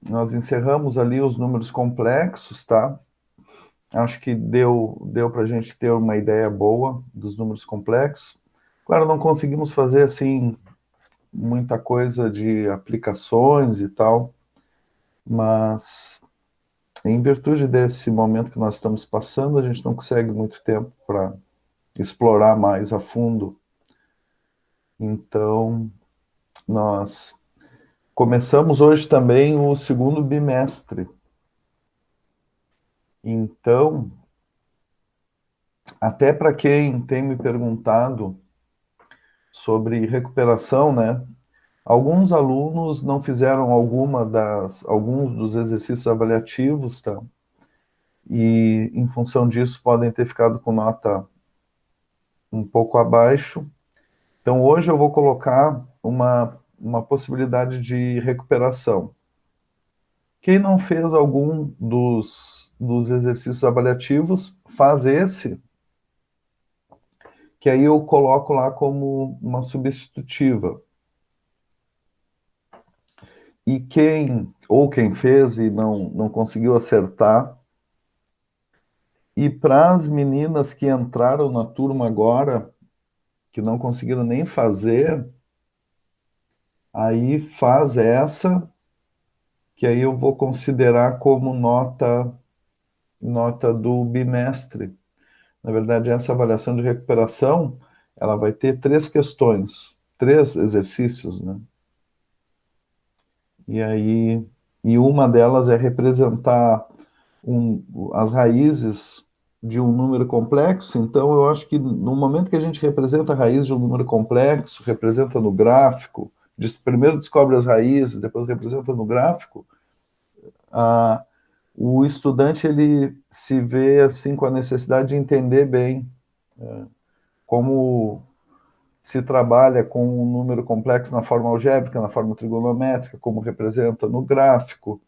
nós encerramos ali os números complexos, tá? Acho que deu para a gente ter uma ideia boa dos números complexos. Claro, não conseguimos fazer assim muita coisa de aplicações e tal, mas em virtude desse momento que nós estamos passando, a gente não consegue muito tempo para explorar mais a fundo. Então, nós começamos hoje também o segundo bimestre. Então, até para quem tem me perguntado sobre recuperação, né? Alguns alunos não fizeram alguns dos exercícios avaliativos, tá? E em função disso podem ter ficado com nota um pouco abaixo. Então hoje eu vou colocar uma possibilidade de recuperação. Quem não fez algum dos exercícios avaliativos, faz esse, que aí eu coloco lá como uma substitutiva. E quem fez e não conseguiu acertar, e para as meninas que entraram na turma agora, que não conseguiram nem fazer, aí faz essa, que aí eu vou considerar como nota do bimestre. Na verdade, essa avaliação de recuperação, ela vai ter três questões, três exercícios, né? E aí, e uma delas é representar as raízes de um número complexo. Então, eu acho que no momento que a gente representa a raiz de um número complexo, representa no gráfico, primeiro descobre as raízes, depois representa no gráfico, a, o estudante ele se vê assim com a necessidade de entender bem como se trabalha com um número complexo na forma algébrica, na forma trigonométrica, como representa no gráfico,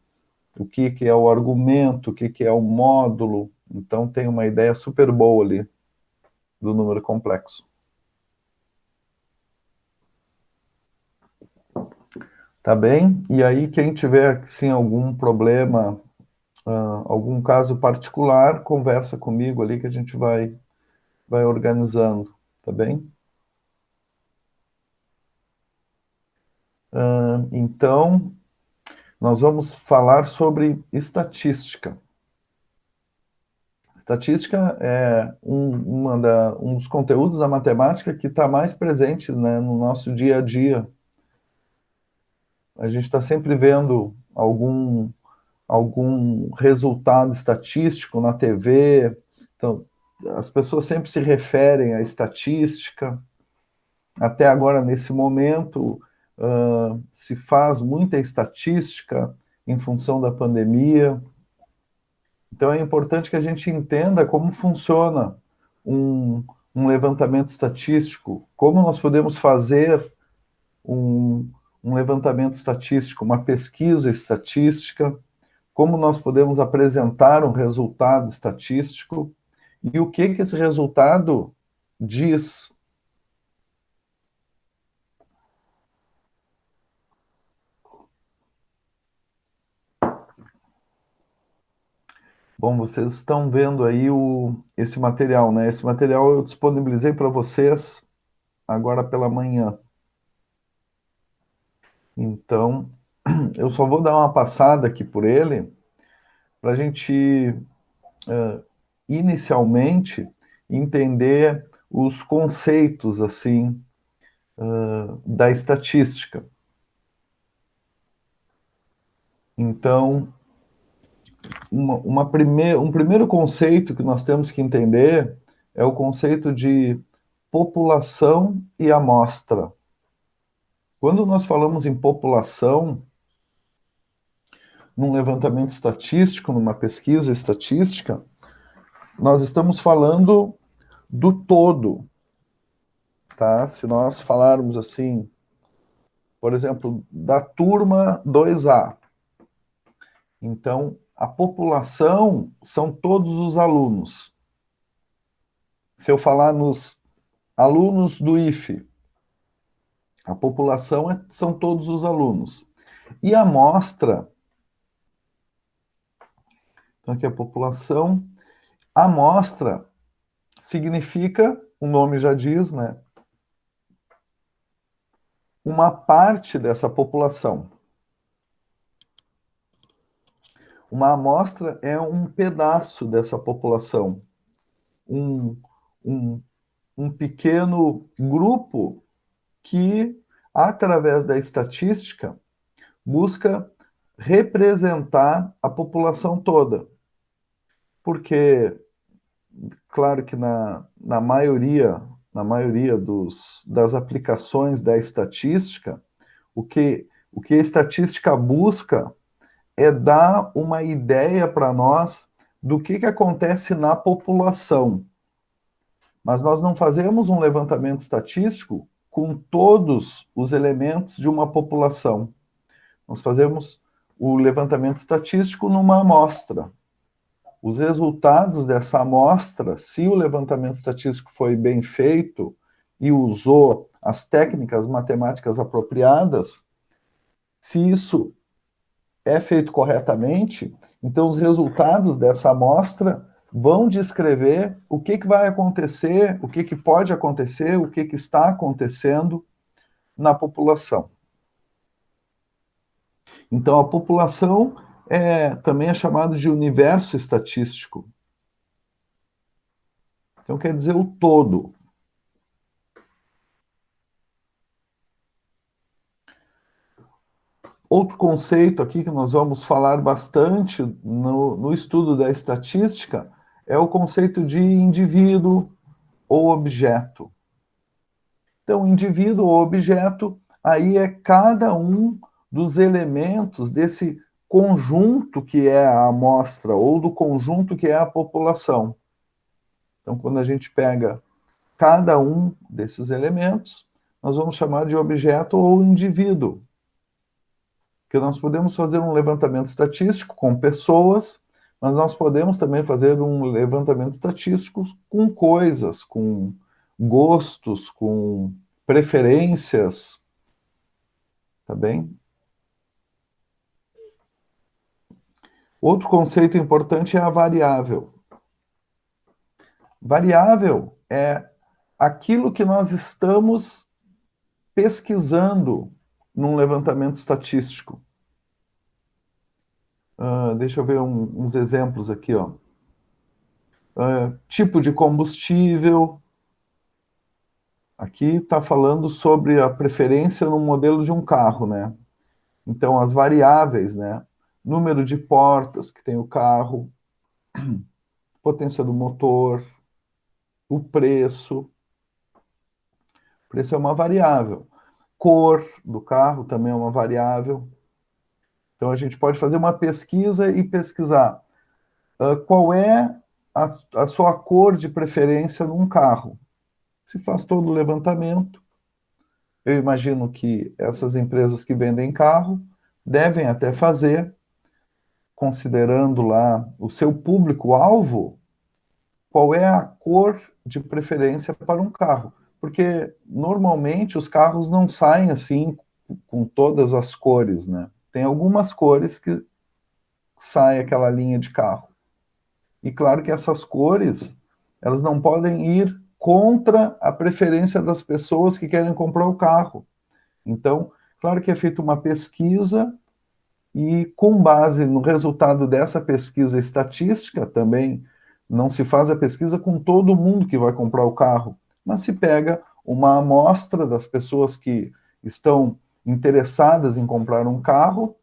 o que é o argumento, o que é o módulo. Então tem uma ideia super boa ali do número complexo. Tá bem? E aí quem tiver sim algum problema, algum caso particular, conversa comigo ali que a gente vai organizando, tá bem? Então, nós vamos falar sobre estatística. Estatística é um dos conteúdos da matemática que está mais presente, né, no nosso dia a dia. A gente está sempre vendo algum resultado estatístico na TV. Então, as pessoas sempre se referem à estatística. Até agora, nesse momento, se faz muita estatística em função da pandemia. Então, é importante que a gente entenda como funciona um, um levantamento estatístico, como nós podemos fazer um, um levantamento estatístico, uma pesquisa estatística, como nós podemos apresentar um resultado estatístico e o que esse resultado diz. Bom, vocês estão vendo aí esse material, né? Esse material eu disponibilizei para vocês agora pela manhã. Então, eu só vou dar uma passada aqui por ele para a gente, inicialmente, entender os conceitos assim da estatística. Então, um primeiro conceito que nós temos que entender é o conceito de população e amostra. Quando nós falamos em população, num levantamento estatístico, numa pesquisa estatística, nós estamos falando do todo, tá? Se nós falarmos assim, por exemplo, da turma 2A, então a população são todos os alunos. Se eu falar nos alunos do IFE, a população são todos os alunos. E a amostra Então, aqui a população. Amostra significa, o nome já diz, né? Uma parte dessa população. Uma amostra é um pedaço dessa população. Um, um, um pequeno grupo que, através da estatística, busca representar a população toda. Porque, claro que na maioria das aplicações da estatística, o que a estatística busca é dar uma ideia para nós do que acontece na população. Mas nós não fazemos um levantamento estatístico com todos os elementos de uma população. Nós fazemos o levantamento estatístico numa amostra. Os resultados dessa amostra, se o levantamento estatístico foi bem feito e usou as técnicas matemáticas apropriadas, se isso é feito corretamente, então os resultados dessa amostra vão descrever o que vai acontecer, o que pode acontecer, o que está acontecendo na população. Então, a população também é chamada de universo estatístico. Então, quer dizer o todo. Outro conceito aqui que nós vamos falar bastante no estudo da estatística é o conceito de indivíduo ou objeto. Então, indivíduo ou objeto, aí é cada um dos elementos desse conjunto que é a amostra ou do conjunto que é a população. Então, quando a gente pega cada um desses elementos, nós vamos chamar de objeto ou indivíduo. Porque nós podemos fazer um levantamento estatístico com pessoas, mas nós podemos também fazer um levantamento estatístico com coisas, com gostos, com preferências, tá bem? Outro conceito importante é a variável. Variável é aquilo que nós estamos pesquisando num levantamento estatístico. Deixa eu ver uns exemplos aqui, ó. Tipo de combustível. Aqui está falando sobre a preferência no modelo de um carro, né? Então, as variáveis, né? Número de portas que tem o carro, potência do motor, o preço. O preço é uma variável. Cor do carro também é uma variável. Então, a gente pode fazer uma pesquisa e pesquisar qual é a sua cor de preferência num carro. Se faz todo o levantamento. Eu imagino que essas empresas que vendem carro devem até fazer, considerando lá o seu público-alvo, qual é a cor de preferência para um carro. Porque, normalmente, os carros não saem assim com todas as cores, né? Tem algumas cores que sai aquela linha de carro. E claro que essas cores, elas não podem ir contra a preferência das pessoas que querem comprar o carro. Então, claro que é feita uma pesquisa e, com base no resultado dessa pesquisa estatística, também não se faz a pesquisa com todo mundo que vai comprar o carro, mas se pega uma amostra das pessoas que estão interessadas em comprar um carro,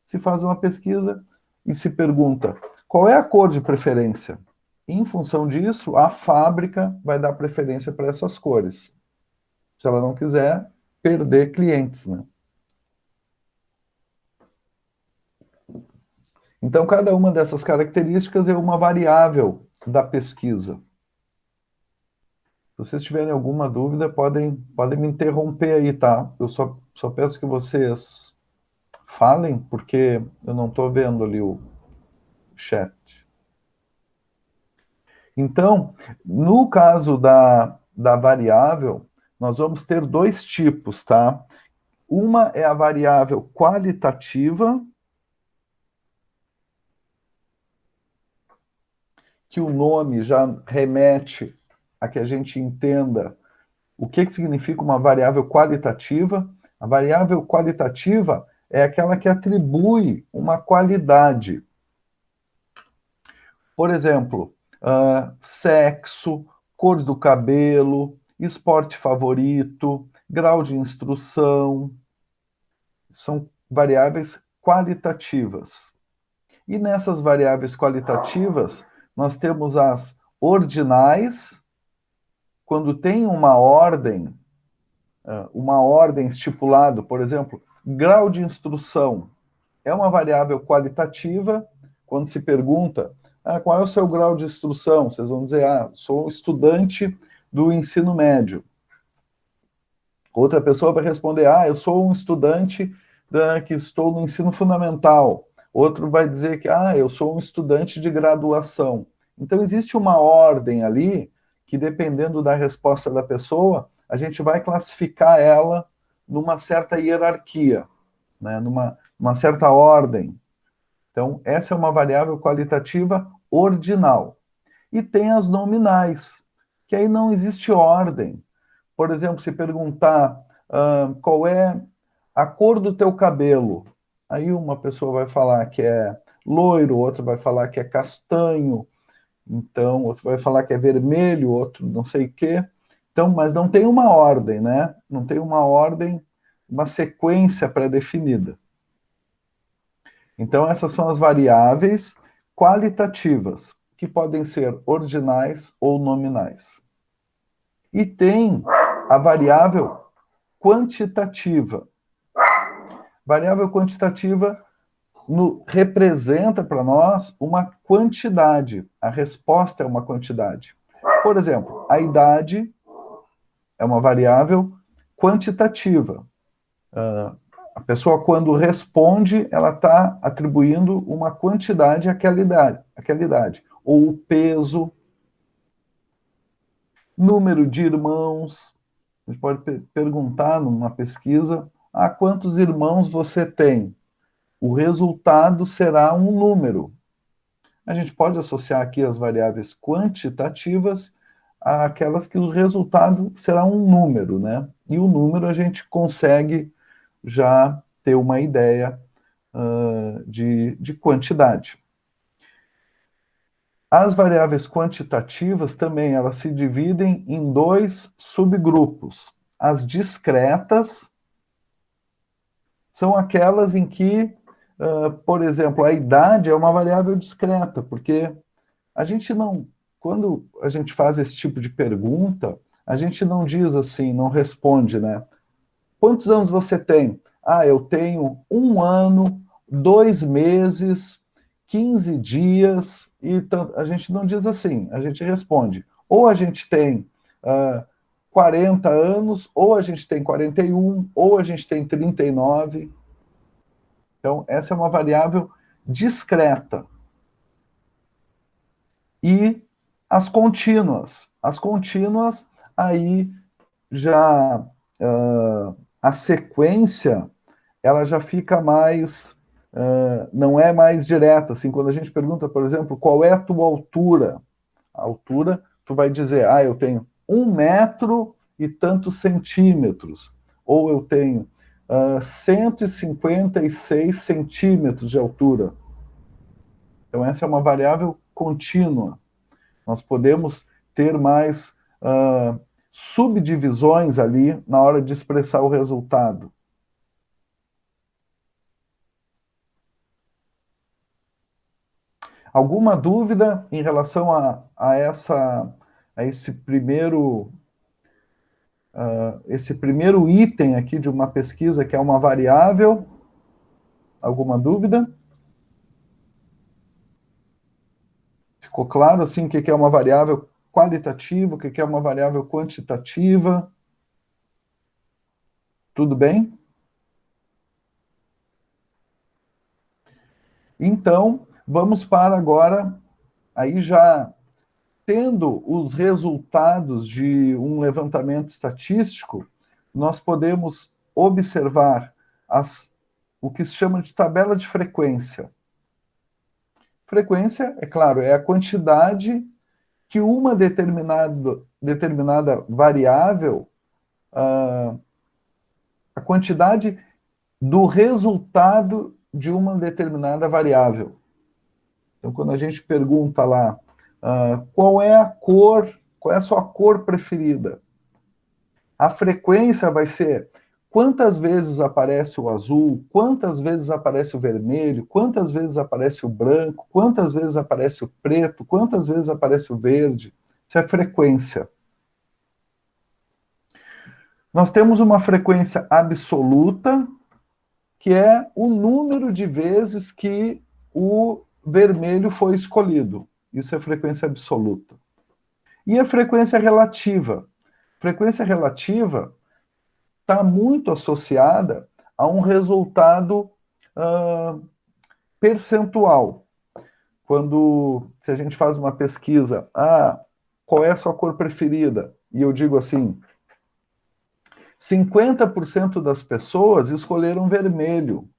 se faz uma pesquisa e se pergunta qual é a cor de preferência. Em função disso, a fábrica vai dar preferência para essas cores. Se ela não quiser, perder clientes, né? Então, cada uma dessas características é uma variável da pesquisa. Se vocês tiverem alguma dúvida, podem me interromper aí, tá? Eu só peço que vocês falem, porque eu não estou vendo ali o chat. Então, no caso da variável, nós vamos ter dois tipos, tá? Uma é a variável qualitativa que o nome já remete a que a gente entenda o que significa uma variável qualitativa. A variável qualitativa é aquela que atribui uma qualidade. Por exemplo, sexo, cor do cabelo, esporte favorito, grau de instrução, são variáveis qualitativas. E nessas variáveis qualitativas, nós temos as ordinais, quando tem uma ordem estipulada, por exemplo, grau de instrução, é uma variável qualitativa. Quando se pergunta, qual é o seu grau de instrução? Vocês vão dizer, sou estudante do ensino médio. Outra pessoa vai responder, eu sou um estudante que estou no ensino fundamental. Outro vai dizer que, eu sou um estudante de graduação. Então, existe uma ordem ali que, dependendo da resposta da pessoa, a gente vai classificar ela numa certa hierarquia, né, numa certa ordem. Então, essa é uma variável qualitativa ordinal. E tem as nominais, que aí não existe ordem. Por exemplo, se perguntar qual é a cor do teu cabelo, aí uma pessoa vai falar que é loiro, outra vai falar que é castanho, então outro vai falar que é vermelho, outro não sei o quê. Então, mas não tem uma ordem, né? Não tem uma ordem, uma sequência pré-definida. Então, essas são as variáveis qualitativas, que podem ser ordinais ou nominais. E tem a variável quantitativa. Variável quantitativa representa para nós uma quantidade. A resposta é uma quantidade. Por exemplo, a idade é uma variável quantitativa. A pessoa, quando responde, ela está atribuindo uma quantidade àquela idade. Ou o peso, número de irmãos. A gente pode perguntar numa pesquisa, quantos irmãos você tem? O resultado será um número. A gente pode associar aqui as variáveis quantitativas àquelas que o resultado será um número, né? E o número a gente consegue já ter uma ideia de quantidade. As variáveis quantitativas também, elas se dividem em dois subgrupos. As discretas são aquelas em que, por exemplo, a idade é uma variável discreta, porque a gente não, quando a gente faz esse tipo de pergunta, a gente não diz assim, não responde, né? Quantos anos você tem? Eu tenho 1 ano, 2 meses, 15 dias, e a gente não diz assim, a gente responde. Ou a gente tem 40 anos, ou a gente tem 41, ou a gente tem 39. Então, essa é uma variável discreta. E as contínuas. As contínuas, aí já a sequência, ela já fica mais, não é mais direta, assim, quando a gente pergunta, por exemplo, qual é a tua altura? A altura, tu vai dizer, eu tenho 1 metro e tantos centímetros, ou eu tenho 156 centímetros de altura. Então, essa é uma variável contínua. Nós podemos ter mais subdivisões ali na hora de expressar o resultado. Alguma dúvida em relação a esse primeiro item aqui de uma pesquisa, que é uma variável? Alguma dúvida? Ficou claro, assim, o que é uma variável qualitativa, o que é uma variável quantitativa? Tudo bem? Então, vamos para agora, aí já tendo os resultados de um levantamento estatístico, nós podemos observar o que se chama de tabela de frequência. Frequência, é claro, é a quantidade que uma determinada variável, a quantidade do resultado de uma determinada variável. Então, quando a gente pergunta lá, qual é a sua cor preferida? A frequência vai ser quantas vezes aparece o azul, quantas vezes aparece o vermelho, quantas vezes aparece o branco, quantas vezes aparece o preto, quantas vezes aparece o verde. Isso é frequência. Nós temos uma frequência absoluta, que é o número de vezes que o vermelho foi escolhido. Isso é frequência absoluta. E a frequência relativa? Frequência relativa está muito associada a um resultado percentual. Se a gente faz uma pesquisa, qual é a sua cor preferida? E eu digo assim, 50% das pessoas escolheram vermelho.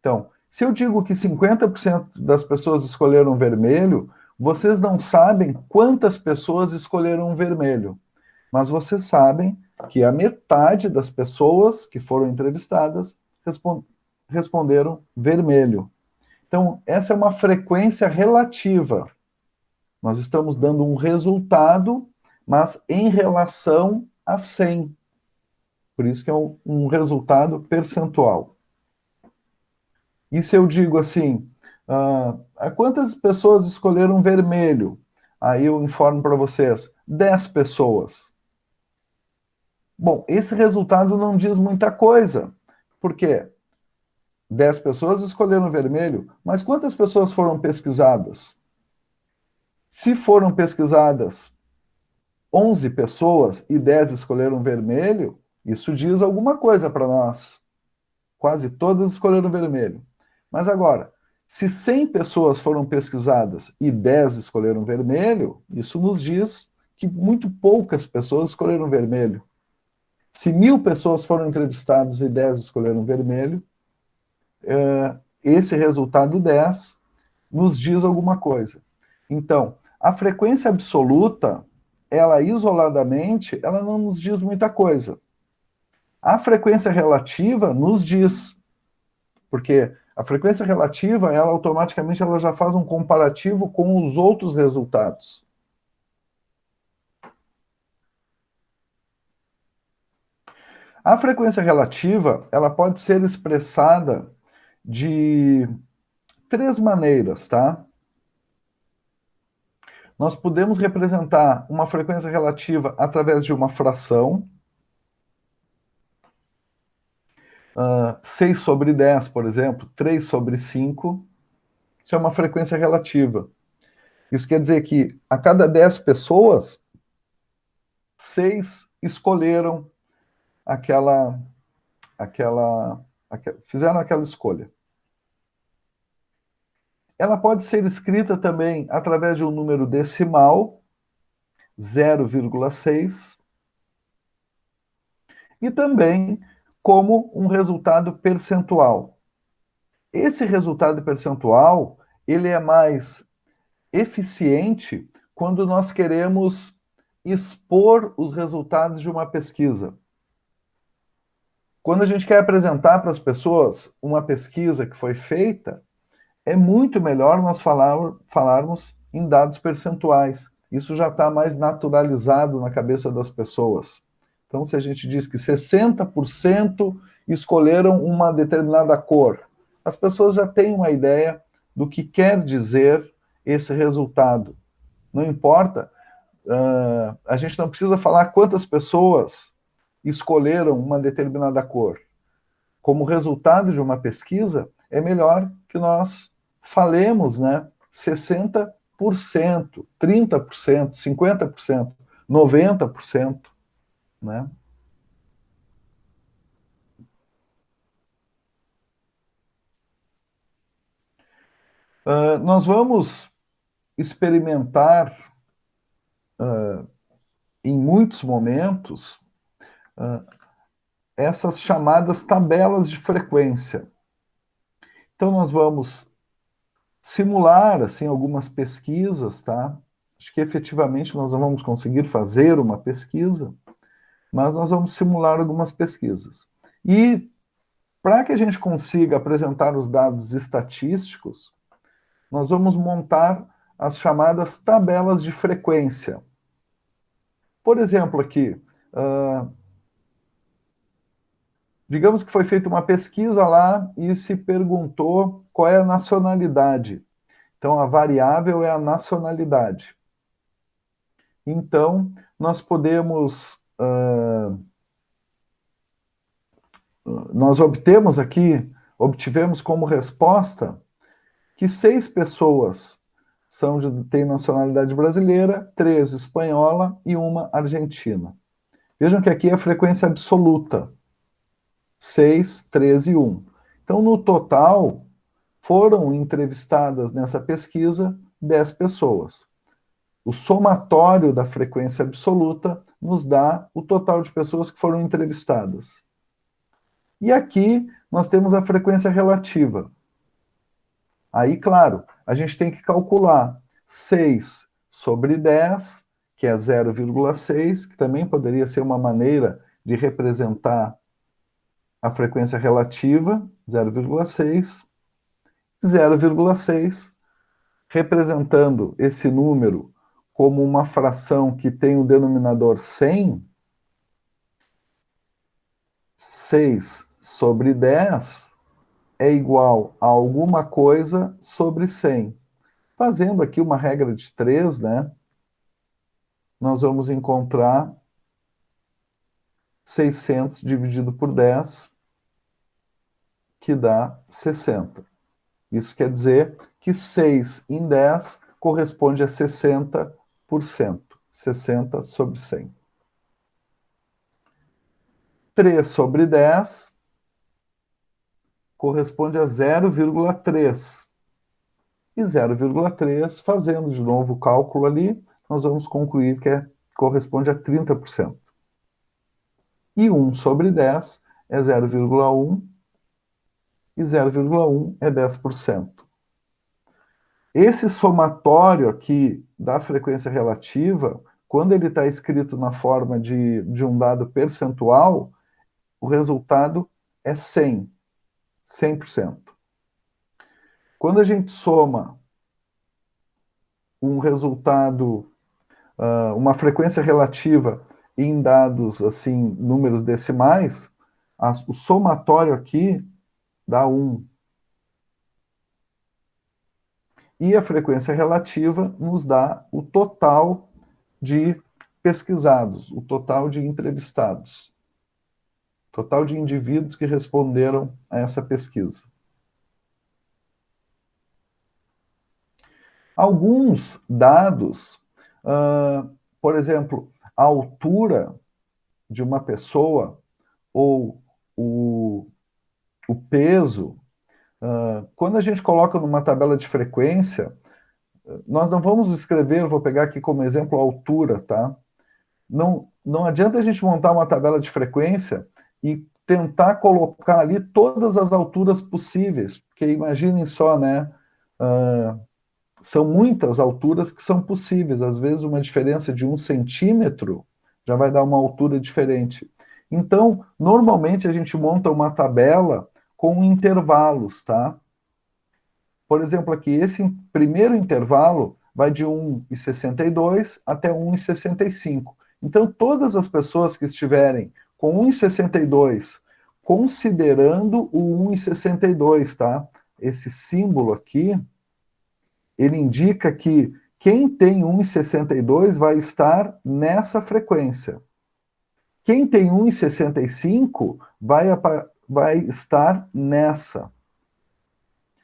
Então, se eu digo que 50% das pessoas escolheram vermelho, vocês não sabem quantas pessoas escolheram vermelho, mas vocês sabem que a metade das pessoas que foram entrevistadas responderam vermelho. Então, essa é uma frequência relativa. Nós estamos dando um resultado, mas em relação a 100. Por isso que é um resultado percentual. E se eu digo assim, quantas pessoas escolheram vermelho? Aí eu informo para vocês, 10 pessoas. Bom, esse resultado não diz muita coisa. Por quê? 10 pessoas escolheram vermelho, mas quantas pessoas foram pesquisadas? Se foram pesquisadas 11 pessoas e 10 escolheram vermelho, isso diz alguma coisa para nós. Quase todas escolheram vermelho. Mas agora, se 100 pessoas foram pesquisadas e 10 escolheram vermelho, isso nos diz que muito poucas pessoas escolheram vermelho. Se 1000 pessoas foram entrevistadas e 10 escolheram vermelho, esse resultado 10 nos diz alguma coisa. Então, a frequência absoluta, ela isoladamente, ela não nos diz muita coisa. A frequência relativa nos diz, porque a frequência relativa, ela automaticamente ela já faz um comparativo com os outros resultados. A frequência relativa, ela pode ser expressada de 3 maneiras, tá? Nós podemos representar uma frequência relativa através de uma fração, 6 sobre 10, por exemplo, 3 sobre 5, isso é uma frequência relativa. Isso quer dizer que a cada 10 pessoas, 6 escolheram fizeram aquela escolha. Ela pode ser escrita também através de um número decimal, 0,6, e também como um resultado percentual. Esse resultado percentual, ele é mais eficiente quando nós queremos expor os resultados de uma pesquisa. Quando a gente quer apresentar para as pessoas uma pesquisa que foi feita, é muito melhor nós falarmos em dados percentuais. Isso já está mais naturalizado na cabeça das pessoas. Então, se a gente diz que 60% escolheram uma determinada cor, as pessoas já têm uma ideia do que quer dizer esse resultado. Não importa, a gente não precisa falar quantas pessoas escolheram uma determinada cor. Como resultado de uma pesquisa, é melhor que nós falemos, né, 60%, 30%, 50%, 90%, né? Nós vamos experimentar em muitos momentos essas chamadas tabelas de frequência. Então nós vamos simular, assim, algumas pesquisas, tá? Acho que efetivamente nós não vamos conseguir fazer uma pesquisa, mas nós vamos simular algumas pesquisas. E para que a gente consiga apresentar os dados estatísticos, nós vamos montar as chamadas tabelas de frequência. Por exemplo, aqui, digamos que foi feita uma pesquisa lá e se perguntou qual é a nacionalidade. Então, a variável é a nacionalidade. Então, nós podemos... nós obtivemos como resposta que 6 pessoas têm nacionalidade brasileira, 3 espanhola e 1 argentina. Vejam que aqui é a frequência absoluta, 6, 13 e 1. Então, no total, foram entrevistadas nessa pesquisa 10 pessoas. O somatório da frequência absoluta nos dá o total de pessoas que foram entrevistadas. E aqui nós temos a frequência relativa. Aí, claro, a gente tem que calcular 6 sobre 10, que é 0,6, que também poderia ser uma maneira de representar a frequência relativa, 0,6, 0,6, representando esse número como uma fração que tem o denominador 100, 6 sobre 10 é igual a alguma coisa sobre 100. Fazendo aqui uma regra de 3, né, nós vamos encontrar 600 dividido por 10, que dá 60. Isso quer dizer que 6 em 10 corresponde a 60%. 60 sobre 100. 3 sobre 10 corresponde a 0,3. E 0,3, fazendo de novo o cálculo ali, nós vamos concluir que corresponde a 30%. E 1 sobre 10 é 0,1, e 0,1 é 10%. Esse somatório aqui da frequência relativa, quando ele está escrito na forma de um dado percentual, o resultado é 100, 100%. Quando a gente soma um resultado, uma frequência relativa em dados, assim, números decimais, o somatório aqui dá 1. E a frequência relativa nos dá o total de pesquisados, o total de entrevistados, total de indivíduos que responderam a essa pesquisa. Alguns dados, por exemplo, a altura de uma pessoa ou o peso, quando a gente coloca numa tabela de frequência, nós não vamos escrever, vou pegar aqui como exemplo a altura, tá? Não adianta a gente montar uma tabela de frequência e tentar colocar ali todas as alturas possíveis, porque imaginem só, né? São muitas alturas que são possíveis, às vezes uma diferença de 1 centímetro já vai dar uma altura diferente. Então, normalmente a gente monta uma tabela com intervalos, tá? Por exemplo, aqui, esse primeiro intervalo vai de 1,62 até 1,65. Então, todas as pessoas que estiverem com 1,62, considerando o 1,62, tá? Esse símbolo aqui, ele indica que quem tem 1,62 vai estar nessa frequência. Quem tem 1,65 vai estar nessa.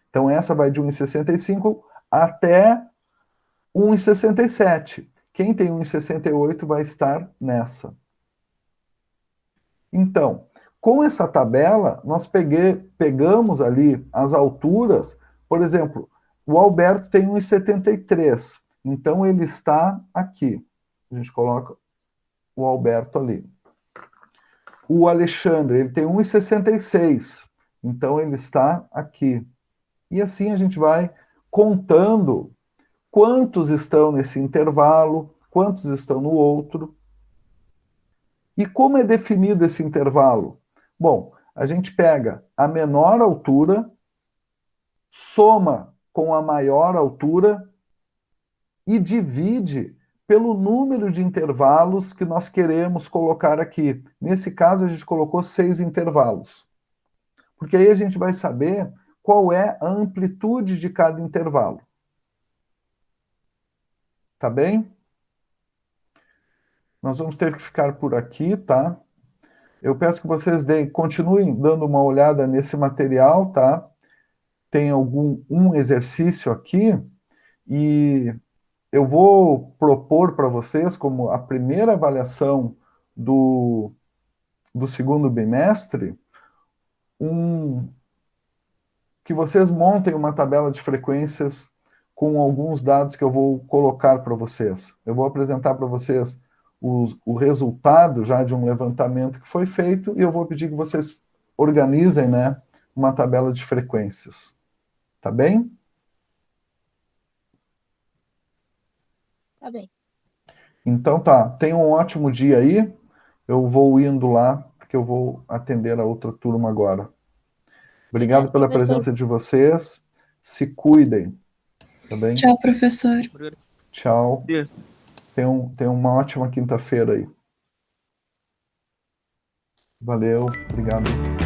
Então, essa vai de 1,65 até 1,67. Quem tem 1,68 vai estar nessa. Então, com essa tabela, nós pegamos ali as alturas. Por exemplo, o Alberto tem 1,73. Então, ele está aqui. A gente coloca o Alberto ali. O Alexandre, ele tem 1,66. Então, ele está aqui. E assim a gente vai contando quantos estão nesse intervalo, quantos estão no outro. E como é definido esse intervalo? Bom, a gente pega a menor altura, soma com a maior altura e divide pelo número de intervalos que nós queremos colocar aqui. Nesse caso, a gente colocou 6 intervalos. Porque aí a gente vai saber qual é a amplitude de cada intervalo. Tá bem? Nós vamos ter que ficar por aqui, tá? Eu peço que vocês continuem dando uma olhada nesse material, tá? Tem um exercício aqui e eu vou propor para vocês, como a primeira avaliação do segundo bimestre, que vocês montem uma tabela de frequências com alguns dados que eu vou colocar para vocês. Eu vou apresentar para vocês o resultado já de um levantamento que foi feito e eu vou pedir que vocês organizem, né, uma tabela de frequências. Tá bem? Tá bem. Então tá, tenham um ótimo dia aí. Eu vou indo lá, porque eu vou atender a outra turma agora. Obrigado pela presença de vocês. Se cuidem. Tá bem? Tchau, professor. Tchau. Tenham uma ótima quinta-feira aí. Valeu, obrigado.